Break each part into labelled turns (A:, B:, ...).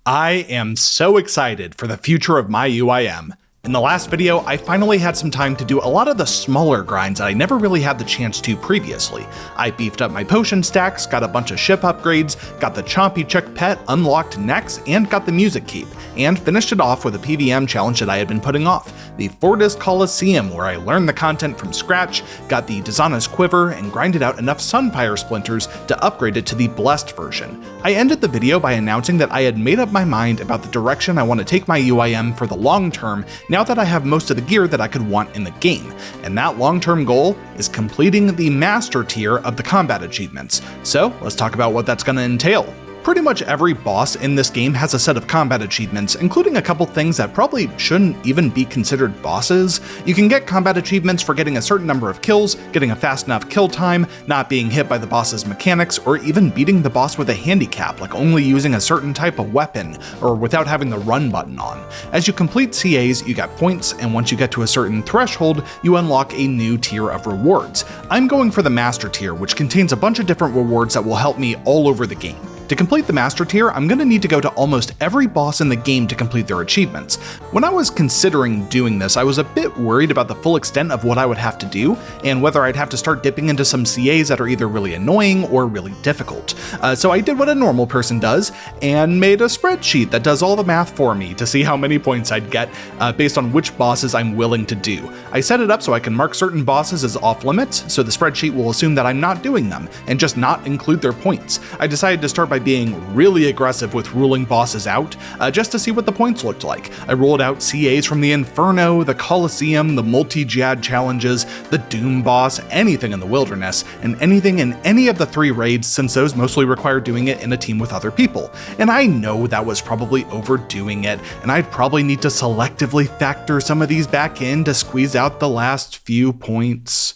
A: I am so excited for the future of my UIM. In the last video, I finally had some time to do a lot of the smaller grinds that I never really had the chance to previously. I beefed up my potion stacks, got a bunch of ship upgrades, got the Chompy Chick pet, unlocked next, and got the music keep, and finished it off with a PVM challenge that I had been putting off, the Fortis Coliseum, where I learned the content from scratch, got the Dagannoth quiver, and grinded out enough Sunfire splinters to upgrade it to the Blessed version. I ended the video by announcing that I had made up my mind about the direction I want to take my UIM for the long term now that I have most of the gear that I could want in the game, and that long-term goal is completing the Master tier of the combat achievements. So let's talk about what that's going to entail. Pretty much every boss in this game has a set of combat achievements, including a couple things that probably shouldn't even be considered bosses. You can get combat achievements for getting a certain number of kills, getting a fast enough kill time, not being hit by the boss's mechanics, or even beating the boss with a handicap, like only using a certain type of weapon, or without having the run button on. As you complete CAs, you get points, and once you get to a certain threshold, you unlock a new tier of rewards. I'm going for the Master tier, which contains a bunch of different rewards that will help me all over the game. To complete the Master tier, I'm going to need to go to almost every boss in the game to complete their achievements. When I was considering doing this, I was a bit worried about the full extent of what I would have to do, and whether I'd have to start dipping into some CAs that are either really annoying or really difficult. So I did what a normal person does, and made a spreadsheet that does all the math for me to see how many points I'd get based on which bosses I'm willing to do. I set it up so I can mark certain bosses as off limits, so the spreadsheet will assume that I'm not doing them, and just not include their points. I decided to start by being really aggressive with ruling bosses out, just to see what the points looked like. I rolled out CAs from the Inferno, the Coliseum, the multi-Jad challenges, the Doom boss, anything in the wilderness, and anything in any of the 3 raids, since those mostly require doing it in a team with other people. And I know that was probably overdoing it, and I'd probably need to selectively factor some of these back in to squeeze out the last few points.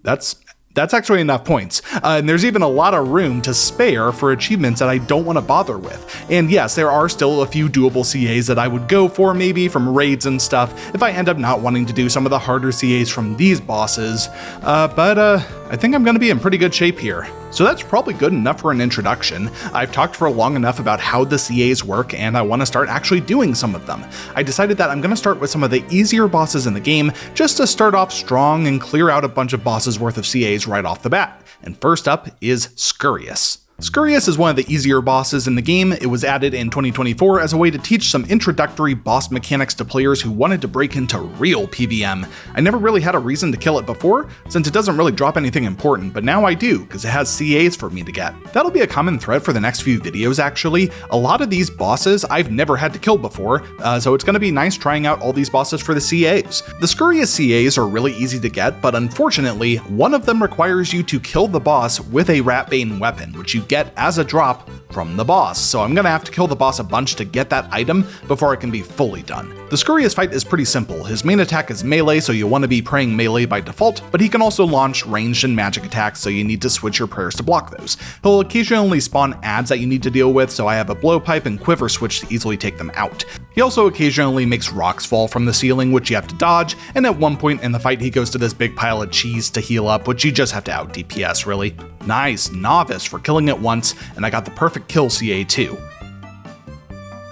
A: That's actually enough points, and there's even a lot of room to spare for achievements that I don't want to bother with. And yes, there are still a few doable CAs that I would go for, maybe from raids and stuff, if I end up not wanting to do some of the harder CAs from these bosses, but I think I'm going to be in pretty good shape here. So that's probably good enough for an introduction. I've talked for long enough about how the CAs work, and I want to start actually doing some of them. I decided that I'm going to start with some of the easier bosses in the game, just to start off strong and clear out a bunch of bosses worth of CAs right off the bat. And first up is Scurrius. Scurrius is one of the easier bosses in the game. It was added in 2024 as a way to teach some introductory boss mechanics to players who wanted to break into real PVM. I never really had a reason to kill it before, since it doesn't really drop anything important, but now I do, because it has CAs for me to get. That'll be a common thread for the next few videos actually. A lot of these bosses I've never had to kill before, so it's going to be nice trying out all these bosses for the CAs. The Scurrius CAs are really easy to get, but unfortunately, one of them requires you to kill the boss with a Ratbane weapon, which you get as a drop from the boss, so I'm gonna have to kill the boss a bunch to get that item before it can be fully done. The Scurrius fight is pretty simple. His main attack is melee, so you'll want to be praying melee by default, but he can also launch ranged and magic attacks, so you need to switch your prayers to block those. He'll occasionally spawn adds that you need to deal with, so I have a blowpipe and quiver switch to easily take them out. He also occasionally makes rocks fall from the ceiling, which you have to dodge, and at one point in the fight he goes to this big pile of cheese to heal up, which you just have to out DPS really. Nice, Novice for killing it once, and I got the perfect kill CA too.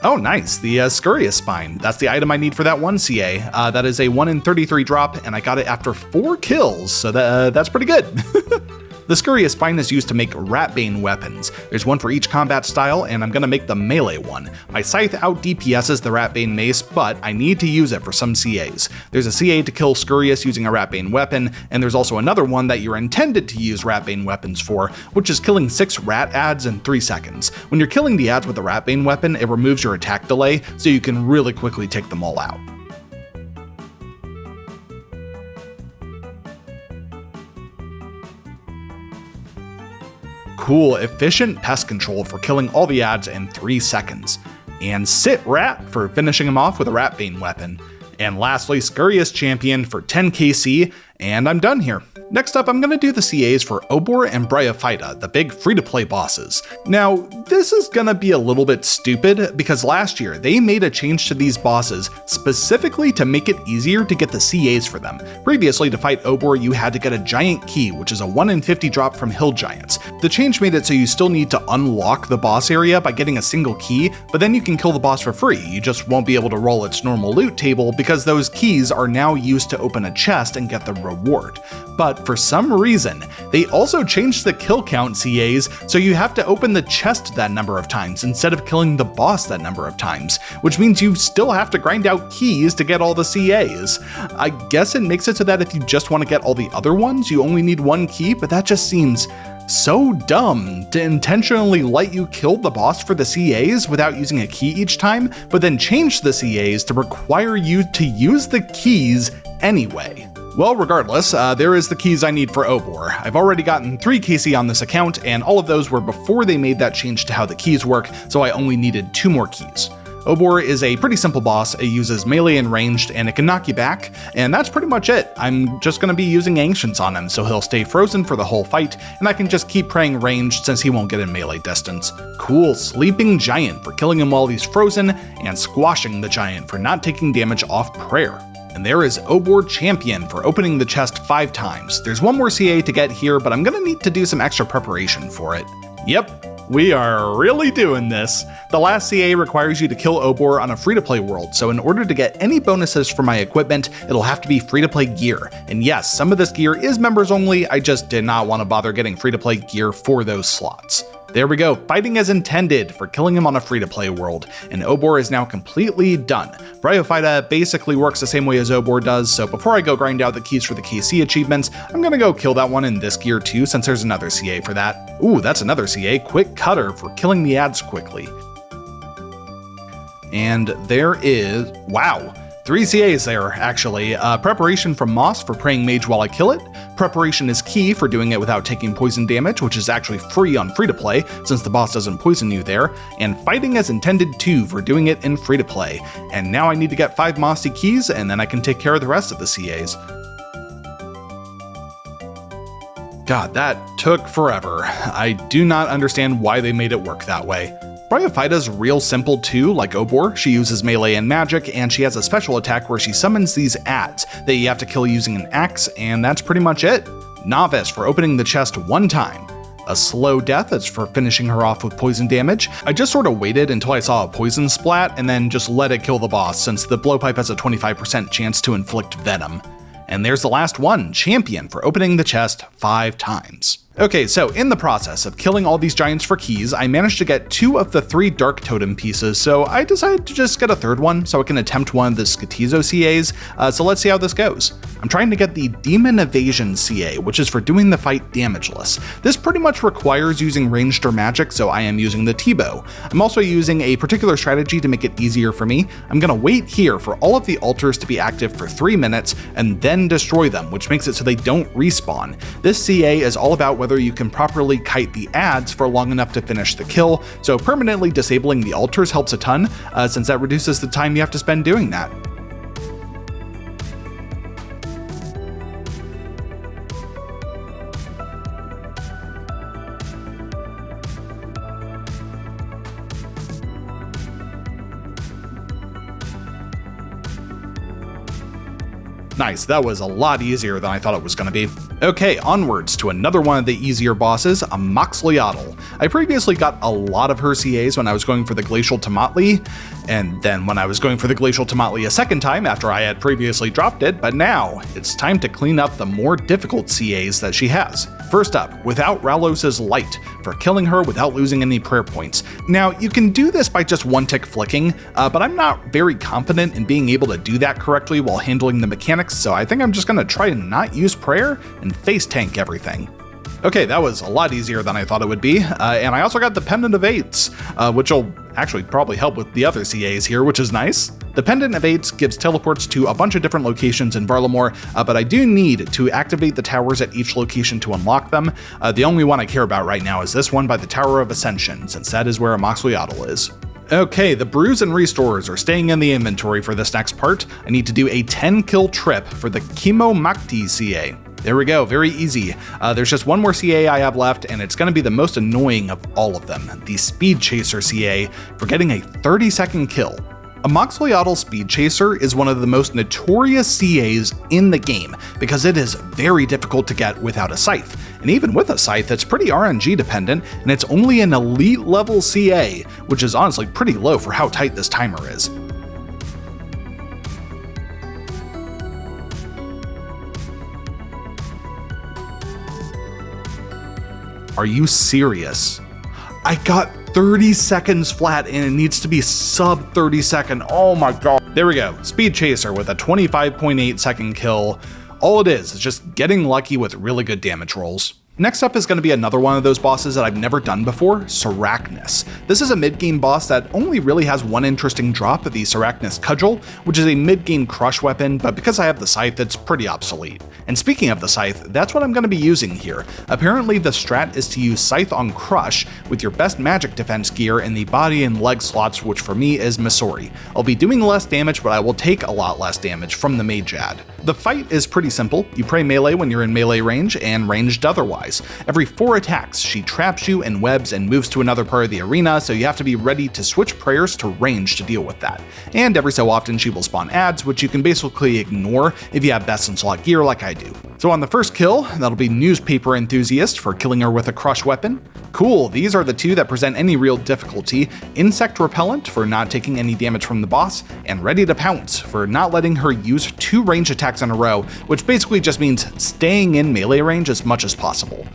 A: Oh nice, the Scurrius Spine. That's the item I need for that one CA. That is a 1 in 33 drop, and I got it after 4 kills, so that's pretty good. The Scurrius Spine is used to make Ratbane weapons. There's one for each combat style, and I'm gonna make the melee one. My scythe out DPSs the Ratbane mace, but I need to use it for some CAs. There's a CA to kill Scurrius using a Ratbane weapon, and there's also another one that you're intended to use Ratbane weapons for, which is killing 6 rat adds in 3 seconds. When you're killing the adds with a Ratbane weapon, it removes your attack delay, so you can really quickly take them all out. Cool, efficient pest control for killing all the adds in 3 seconds. And Sit Rat for finishing him off with a Ratbane weapon. And lastly, Scurrius Champion for 10 KC, and I'm done here. Next up, I'm going to do the CAs for Obor and Bryophyta, the big free-to-play bosses. Now, this is gonna be a little bit stupid because last year they made a change to these bosses specifically to make it easier to get the CAs for them. Previously, to fight Obor, you had to get a giant key, which is a 1 in 50 drop from hill giants. The change made it so you still need to unlock the boss area by getting a single key, but then you can kill the boss for free. You just won't be able to roll its normal loot table because those keys are now used to open a chest and get the reward. But for some reason, they also changed the kill count CAs, so you have to open the chest that number of times instead of killing the boss that number of times, which means you still have to grind out keys to get all the CAs. I guess it makes it so that if you just want to get all the other ones, you only need 1 key, but that just seems so dumb to intentionally let you kill the boss for the CAs without using a key each time, but then change the CAs to require you to use the keys anyway. Well, regardless, there is the keys I need for Obor. I've already gotten 3 KC on this account, and all of those were before they made that change to how the keys work, so I only needed 2 more keys. Obor is a pretty simple boss. It uses melee and ranged, and it can knock you back, and that's pretty much it. I'm just going to be using Ancients on him, so he'll stay frozen for the whole fight, and I can just keep praying ranged since he won't get in melee distance. Cool Sleeping Giant for killing him while he's frozen, and Squashing the Giant for not taking damage off prayer. And there is Obor Champion for opening the chest 5 times. There's 1 more CA to get here, but I'm gonna need to do some extra preparation for it. Yep, we are really doing this. The last CA requires you to kill Obor on a free-to-play world, so in order to get any bonuses for my equipment, it'll have to be free-to-play gear. And yes, some of this gear is members only, I just did not want to bother getting free-to-play gear for those slots. There we go, fighting as intended for killing him on a free-to-play world, and Obor is now completely done. Bryophyta basically works the same way as Obor does, so before I go grind out the keys for the KC achievements, I'm gonna go kill that one in this gear too, since there's another CA for that. Ooh, that's another CA, Quick Cutter for killing the ads quickly. And there is, wow, 3 CAs there, actually. Preparation from Moss for praying mage while I kill it. Preparation is key for doing it without taking poison damage, which is actually free on free-to-play, since the boss doesn't poison you there. And Fighting as Intended 2 for doing it in free-to-play. And now I need to get 5 Mossy keys, and then I can take care of the rest of the CAs. God, that took forever. I do not understand why they made it work that way. Bryophyta's real simple too, like Obor. She uses melee and magic, and she has a special attack where she summons these ads that you have to kill using an axe, and that's pretty much it. Novice for opening the chest 1 time. A slow death is for finishing her off with poison damage. I just sort of waited until I saw a poison splat and then just let it kill the boss, since the blowpipe has a 25% chance to inflict venom. And there's the last one, Champion for opening the chest 5 times. Okay, so in the process of killing all these giants for keys, I managed to get 2 of the 3 Dark Totem pieces, so I decided to just get a 3rd one so I can attempt one of the Skotizo CAs, so let's see how this goes. I'm trying to get the Demon Evasion CA, which is for doing the fight damageless. This pretty much requires using ranged or magic, so I am using the T-bow. I'm also using a particular strategy to make it easier for me. I'm gonna wait here for all of the altars to be active for 3 minutes, and then destroy them, which makes it so they don't respawn. This CA is all about whether you can properly kite the ads for long enough to finish the kill, so permanently disabling the altars helps a ton, since that reduces the time you have to spend doing that. Nice, that was a lot easier than I thought it was going to be. Okay, onwards to another one of the easier bosses, Amoxliatl. I previously got a lot of her CAs when I was going for the Glacial Tomatli, and then when I was going for the Glacial Tomatli a second time after I had previously dropped it, but now it's time to clean up the more difficult CAs that she has. First up, Without Ralos's Light, for killing her without losing any prayer points. Now, you can do this by just 1-tick flicking, but I'm not very confident in being able to do that correctly while handling the mechanics, so I think I'm just gonna try and not use prayer and face tank everything. Okay, that was a lot easier than I thought it would be, and I also got the Pendant of Eights, which will actually probably help with the other CAs here, which is nice. The Pendant of Eights gives teleports to a bunch of different locations in Varlamore, but I do need to activate the towers at each location to unlock them. The only one I care about right now is this one by the Tower of Ascension, since that is where Amoxliatl is. Okay, the brews and restores are staying in the inventory for this next part. I need to do a 10 kill trip for the Chemo Makti CA. There we go, very easy. There's just one more CA I have left, and it's going to be the most annoying of all of them, the Speed Chaser CA, for getting a 30-second kill. Amoxliatl Speed Chaser is one of the most notorious CAs in the game because it is very difficult to get without a scythe. And even with a scythe, it's pretty RNG dependent, and it's only an elite level CA, which is honestly pretty low for how tight this timer is. Are you serious? I got 30 seconds flat and it needs to be sub 30 second. Oh my god. There we go. Speed Chaser with a 25.8 second kill. All it is just getting lucky with really good damage rolls. Next up is going to be another one of those bosses that I've never done before, Sarachnis. This is a mid-game boss that only really has one interesting drop, the Sarachnis Cudgel, which is a mid-game crush weapon, but because I have the scythe, it's pretty obsolete. And speaking of the scythe, that's what I'm going to be using here. Apparently the strat is to use scythe on crush with your best magic defense gear in the body and leg slots, which for me is Missouri. I'll be doing less damage, but I will take a lot less damage from the mage ad. The fight is pretty simple. You pray melee when you're in melee range and ranged otherwise. Every 4 attacks, she traps you in webs and moves to another part of the arena, so you have to be ready to switch prayers to range to deal with that. And every so often she will spawn ads, which you can basically ignore if you have best in slot gear like I do. So on the first kill, that'll be Newspaper Enthusiast for killing her with a crush weapon. Cool, these are the two that present any real difficulty. Insect Repellent for not taking any damage from the boss, and Ready to Pounce for not letting her use 2 range attacks in a row, which basically just means staying in melee range as much as possible.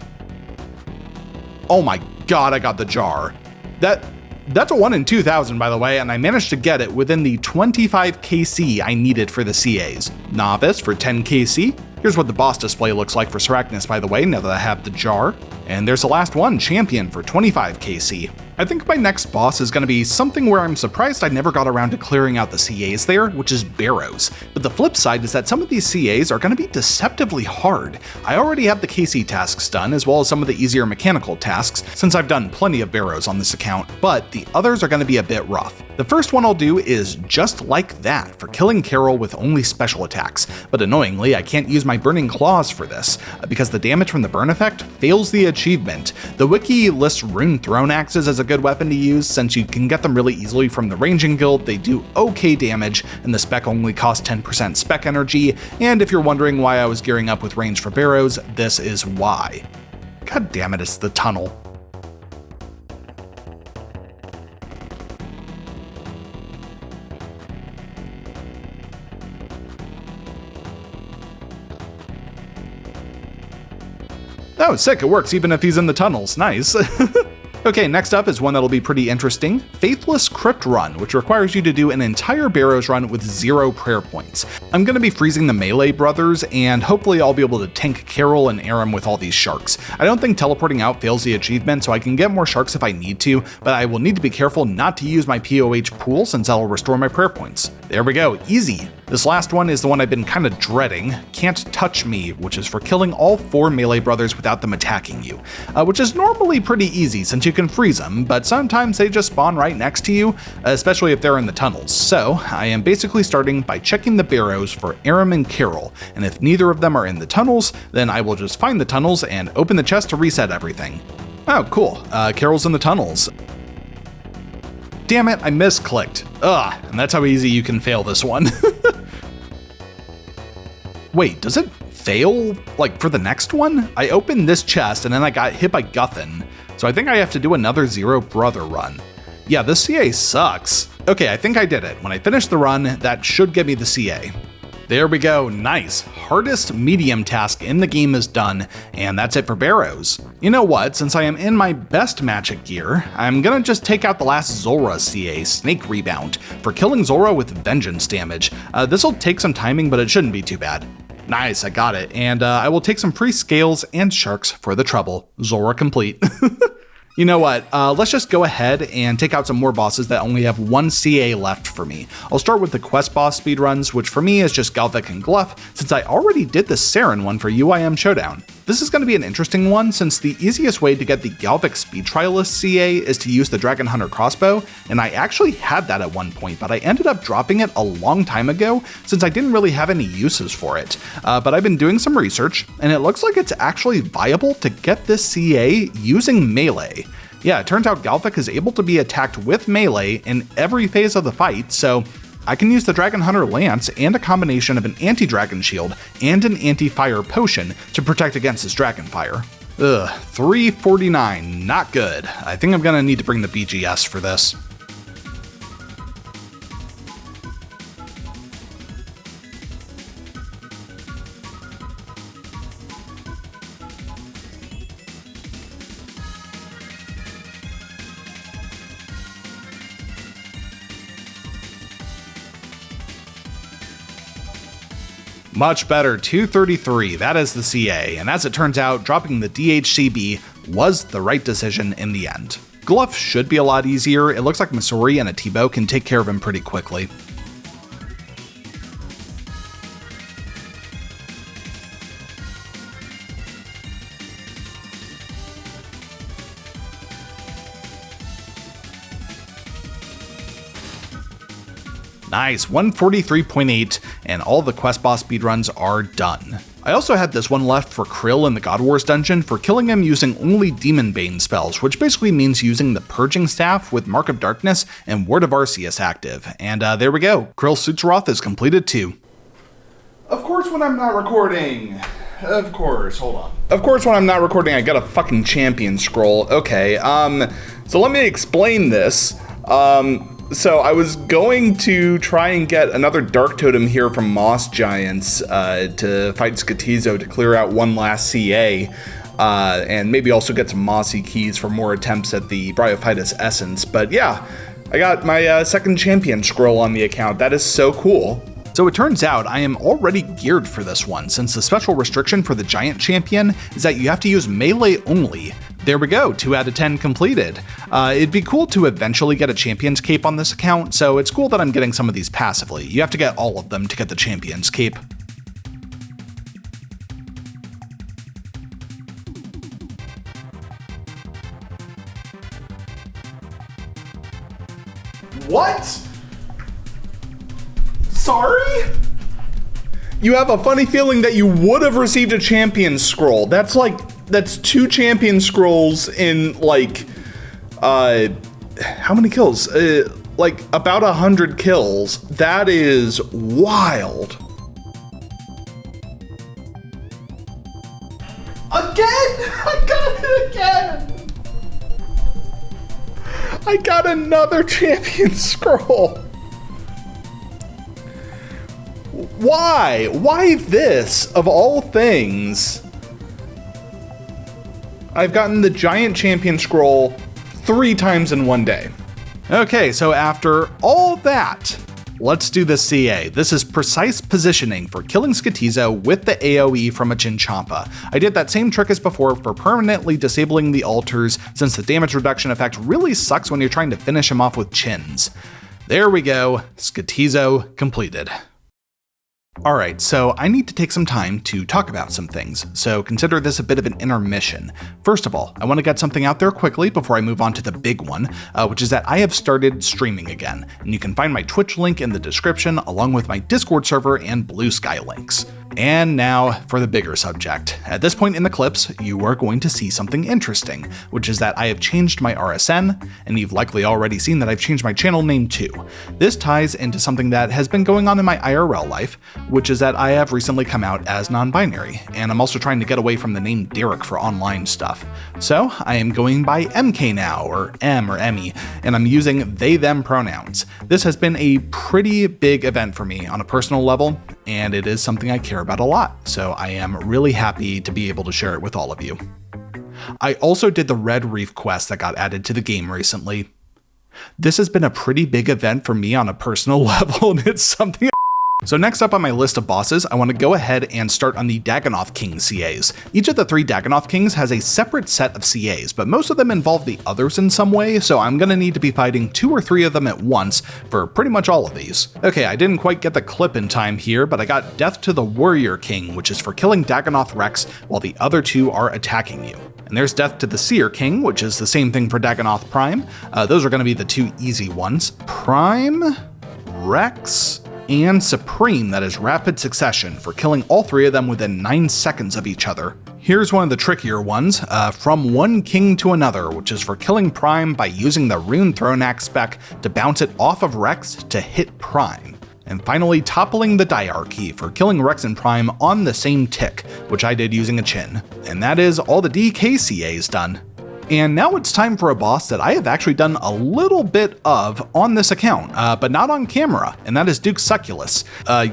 A: Oh my god, I got the jar. That's a 1 in 2,000 by the way, and I managed to get it within the 25 KC I needed for the CAs. Novice for 10 KC. Here's what the boss display looks like for Sarachnis by the way, now that I have the jar. And there's the last one, Champion for 25 KC. I think my next boss is going to be something where I'm surprised I never got around to clearing out the CAs there, which is Barrows. But the flip side is that some of these CAs are going to be deceptively hard. I already have the KC tasks done, as well as some of the easier mechanical tasks, since I've done plenty of Barrows on this account, but the others are going to be a bit rough. The first one I'll do is just like that, for killing Carol with only special attacks, but annoyingly I can't use my Burning Claws for this, because the damage from the burn effect fails the achievement. The wiki lists Rune Throne Axes as a good weapon to use, since you can get them really easily from the ranging guild. They do okay damage, and the spec only costs 10% spec energy, and if you're wondering why I was gearing up with range for Barrows, this is why. God damn it, it's the tunnel. Oh, sick, it works even if he's in the tunnels. Nice. Okay, next up is one that'll be pretty interesting, Faithless Crypt Run, which requires you to do an entire Barrows run with 0 prayer points. I'm going to be freezing the melee brothers, and hopefully I'll be able to tank Carol and Aram with all these sharks. I don't think teleporting out fails the achievement, so I can get more sharks if I need to, but I will need to be careful not to use my POH pool since that'll restore my prayer points. There we go, easy. This last one is the one I've been kind of dreading, Can't Touch Me, which is for killing all 4 melee brothers without them attacking you, which is normally pretty easy since you can freeze them, but sometimes they just spawn right next to you, especially if they're in the tunnels. So I am basically starting by checking the Barrows for Aram and Carol, and if neither of them are in the tunnels, then I will just find the tunnels and open the chest to reset everything. Oh, cool, Carol's in the tunnels. Damn it, I misclicked. Ugh, and that's how easy you can fail this one. Wait, does it fail, like, for the next one? I opened this chest and then I got hit by Guthin, so I think I have to do another 0 brother run. Yeah, this CA sucks. Okay, I think I did it. When I finish the run, that should get me the CA. There we go, nice. Hardest medium task in the game is done, and that's it for Barrows. You know what, since I am in my best magic gear, I'm gonna just take out the last Zora CA, Snake Rebound, for killing Zora with vengeance damage. This'll take some timing, but it shouldn't be too bad. Nice, I got it, and I will take some free scales and sharks for the trouble. Zora complete. You know what, let's just go ahead and take out some more bosses that only have one CA left for me. I'll start with the quest boss speedruns, which for me is just Galvik and Gluff, since I already did the Saren one for UIM Showdown. This is going to be an interesting one, since the easiest way to get the Galvik Speed Trialist CA is to use the Dragon Hunter crossbow, and I actually had that at one point, but I ended up dropping it a long time ago, since I didn't really have any uses for it. But I've been doing some research, and it looks like it's actually viable to get this CA using melee. Yeah, it turns out Galvik is able to be attacked with melee in every phase of the fight, so I can use the Dragon Hunter Lance and a combination of an anti-dragon shield and an anti-fire potion to protect against his dragon fire. Ugh, 349, not good. I think I'm gonna need to bring the BGS for this. Much better, 233, that is the CA, and as it turns out, dropping the DHCB was the right decision in the end. Gluff should be a lot easier. It looks like Masori and Atibo can take care of him pretty quickly. Nice, 143.8, and all the quest boss speedruns are done. I also had this one left for Krill in the God Wars dungeon for killing him using only Demon Bane spells, which basically means using the Purging Staff with Mark of Darkness and Word of Arceus active. And there we go, Krill Suturoth is completed too. Of course when I'm not recording. Of course, hold on. Of course when I'm not recording I got a fucking champion scroll. Okay, so let me explain this. So I was going to try and get another Dark Totem here from Moss Giants to fight Skotizo to clear out one last CA, and maybe also get some Mossy keys for more attempts at the Bryophyta's Essence. But yeah, I got my second champion scroll on the account. That is so cool. So it turns out I am already geared for this one, since the special restriction for the Giant Champion is that you have to use melee only. There we go, 2 out of 10 completed. It'd be cool to eventually get a Champion's Cape on this account, so it's cool that I'm getting some of these passively. You have to get all of them to get the Champion's Cape. What? Sorry? You have a funny feeling that you would have received a Champion's Scroll. That's 2 champion scrolls in like, how many kills? Like about 100 kills. That is wild. Again? I got it again. I got another champion scroll. Why? Why this, of all things? I've gotten the Giant Champion Scroll 3 times in one day. Okay, so after all that, let's do the CA. This is precise positioning for killing Skotizo with the AoE from a Chinchompa. I did that same trick as before for permanently disabling the altars, since the damage reduction effect really sucks when you're trying to finish him off with chins. There we go, Skotizo completed. Alright, so I need to take some time to talk about some things, so consider this a bit of an intermission. First of all, I want to get something out there quickly before I move on to the big one, which is that I have started streaming again, and you can find my Twitch link in the description along with my Discord server and Blue Sky links. And now for the bigger subject. At this point in the clips, you are going to see something interesting, which is that I have changed my RSN, and you've likely already seen that I've changed my channel name too. This ties into something that has been going on in my IRL life, which is that I have recently come out as non-binary, and I'm also trying to get away from the name Derek for online stuff. So I am going by MK now, or M or Emmy, and I'm using they/them pronouns. This has been a pretty big event for me on a personal level, and it is something I care about a lot, so I am really happy to be able to share it with all of you. I also did the Red Reef quest that got added to the game recently. This has been a pretty big event for me on a personal level, and it's something So next up on my list of bosses, I want to go ahead and start on the Dagannoth Kings CAs. Each of the 3 Dagannoth Kings has a separate set of CAs, but most of them involve the others in some way, so I'm going to need to be fighting 2 or 3 of them at once for pretty much all of these. Okay, I didn't quite get the clip in time here, but I got Death to the Warrior King, which is for killing Dagannoth Rex while the other 2 are attacking you. And there's Death to the Seer King, which is the same thing for Dagannoth Prime. Those are going to be the 2 easy ones. Prime, Rex, and Supreme, that is rapid succession, for killing all 3 of them within 9 seconds of each other. Here's one of the trickier ones, From One King to Another, which is for killing Prime by using the Rune Thronax spec to bounce it off of Rex to hit Prime. And finally, Toppling the Diarchy for killing Rex and Prime on the same tick, which I did using a chin. And that is all the DKCAs done. And now it's time for a boss that I have actually done a little bit of on this account, but not on camera, and that is Duke Sucellus.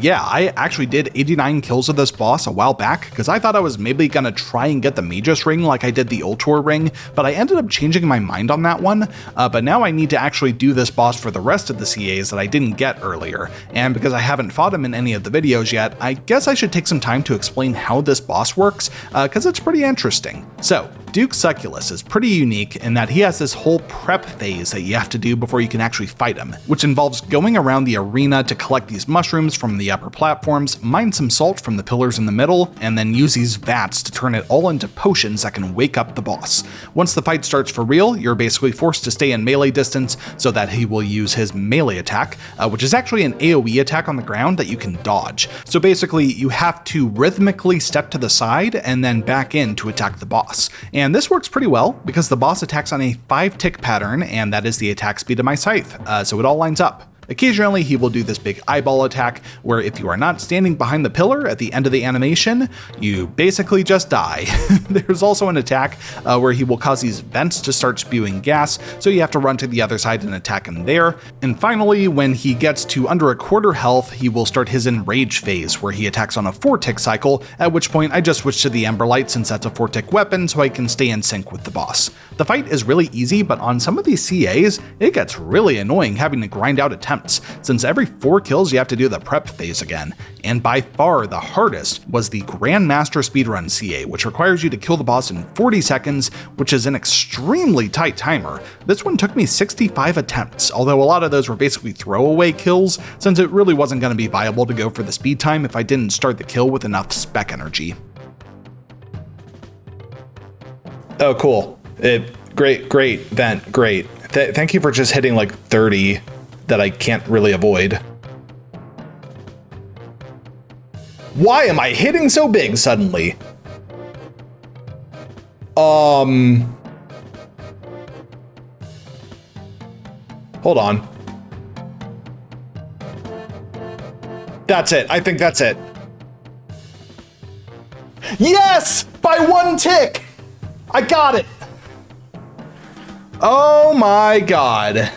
A: Yeah, I actually did 89 kills of this boss a while back, because I thought I was maybe gonna try and get the Magus ring like I did the Ultor ring, but I ended up changing my mind on that one, but now I need to actually do this boss for the rest of the CAs that I didn't get earlier, and because I haven't fought him in any of the videos yet, I guess I should take some time to explain how this boss works, because it's pretty interesting. So, Duke Sucellus is pretty unique in that he has this whole prep phase that you have to do before you can actually fight him, which involves going around the arena to collect these mushrooms from the upper platforms, mine some salt from the pillars in the middle, and then use these vats to turn it all into potions that can wake up the boss. Once the fight starts for real, you're basically forced to stay in melee distance so that he will use his melee attack, which is actually an AoE attack on the ground that you can dodge. So basically, you have to rhythmically step to the side and then back in to attack the boss. And this works pretty well because the boss attacks on a 5-tick pattern, and that is the attack speed of my scythe, so it all lines up. Occasionally, he will do this big eyeball attack, where if you are not standing behind the pillar at the end of the animation, you basically just die. There's also an attack where he will cause these vents to start spewing gas, so you have to run to the other side and attack him there. And finally, when he gets to under a quarter health, he will start his Enrage phase, where he attacks on a 4-tick cycle, at which point I just switch to the Emberlight since that's a 4-tick weapon, so I can stay in sync with the boss. The fight is really easy, but on some of these CAs, it gets really annoying having to grind out attempts, since every 4 kills you have to do the prep phase again. And by far the hardest was the Grandmaster Speedrun CA, which requires you to kill the boss in 40 seconds, which is an extremely tight timer. This one took me 65 attempts, although a lot of those were basically throwaway kills, since it really wasn't going to be viable to go for the speed time if I didn't start the kill with enough spec energy. Oh, cool. Great vent, great. Thank you for just hitting like 30 that I can't really avoid. Why am I hitting so big suddenly? Hold on. That's it. I think that's it. Yes! By 1 tick! I got it! Oh my god.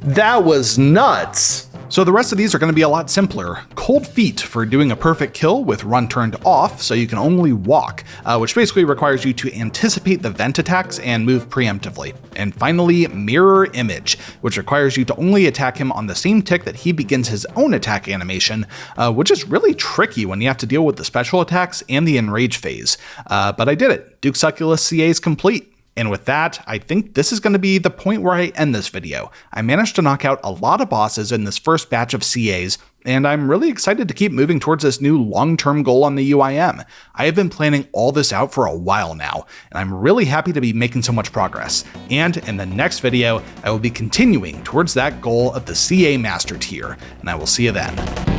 A: That was nuts. So the rest of these are going to be a lot simpler. Cold Feet for doing a perfect kill with run turned off so you can only walk, which basically requires you to anticipate the vent attacks and move preemptively. And finally, Mirror Image, which requires you to only attack him on the same tick that he begins his own attack animation, which is really tricky when you have to deal with the special attacks and the Enrage phase. But I did it. Duke Sucellus CA is complete. And with that, I think this is going to be the point where I end this video. I managed to knock out a lot of bosses in this first batch of CAs, and I'm really excited to keep moving towards this new long-term goal on the UIM. I have been planning all this out for a while now, and I'm really happy to be making so much progress. And in the next video, I will be continuing towards that goal of the CA Master tier, and I will see you then.